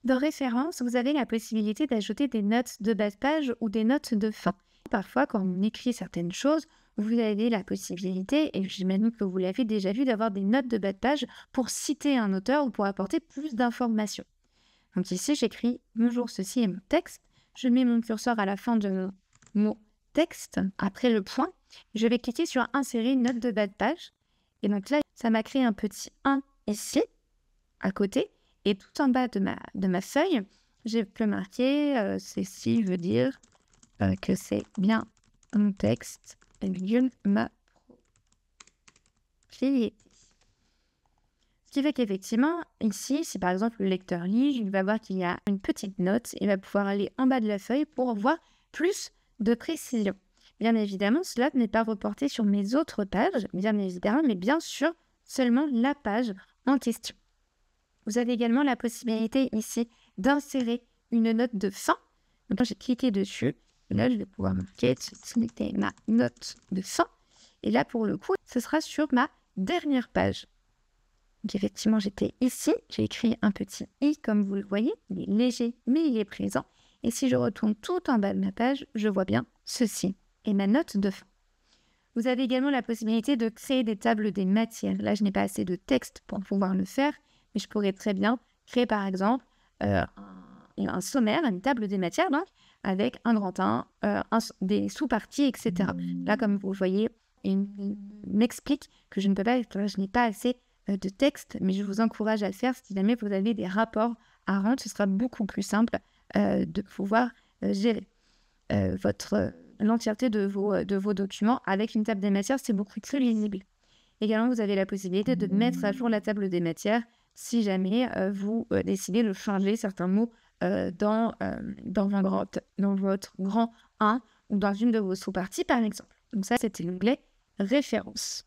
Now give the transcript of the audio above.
Dans référence, vous avez la possibilité d'ajouter des notes de bas de page ou des notes de fin. Parfois, quand on écrit certaines choses, vous avez la possibilité, et j'imagine que vous l'avez déjà vu, d'avoir des notes de bas de page pour citer un auteur ou pour apporter plus d'informations. Donc ici, j'écris «Bonjour, ceci est mon texte». Je mets mon curseur à la fin de mon mot «texte», après le point. Je vais cliquer sur «Insérer une note de bas de page». Et donc là, ça m'a créé un petit 1 ici, à côté. Et tout en bas de ma feuille, je peux marquer «Ceci veut dire que c'est bien mon texte, virgule, ma propriété». Ce qui fait qu'effectivement, ici, si par exemple le lecteur lit, il va voir qu'il y a une petite note, il va pouvoir aller en bas de la feuille pour voir plus de précision. Bien évidemment, cela n'est pas reporté sur mes autres pages, bien évidemment, mais bien sûr seulement la page en question. Vous avez également la possibilité ici d'insérer une note de fin. Donc j'ai cliqué dessus, et là je vais pouvoir marquer ceci était ma note de fin. Et là pour le coup, ce sera sur ma dernière page. Donc effectivement, j'étais ici, j'ai écrit un petit i comme vous le voyez, il est léger mais il est présent. Et si je retourne tout en bas de ma page, je vois bien ceci est ma note de fin. Vous avez également la possibilité de créer des tables des matières. Là, je n'ai pas assez de texte pour pouvoir le faire, mais je pourrais très bien créer par exemple un sommaire, une table des matières, donc, avec un grand 1, des sous-parties, etc. Là, comme vous le voyez, il m'explique que je ne peux pas, je n'ai pas assez de texte, mais je vous encourage à le faire si jamais vous avez des rapports à rendre. Ce sera beaucoup plus simple de pouvoir gérer l'entièreté de vos documents avec une table des matières. C'est beaucoup plus lisible. Également, vous avez la possibilité de mettre à jour la table des matières si jamais vous décidez de changer certains mots dans votre grand 1 ou dans une de vos sous-parties, par exemple. Donc ça, c'était l'onglet référence.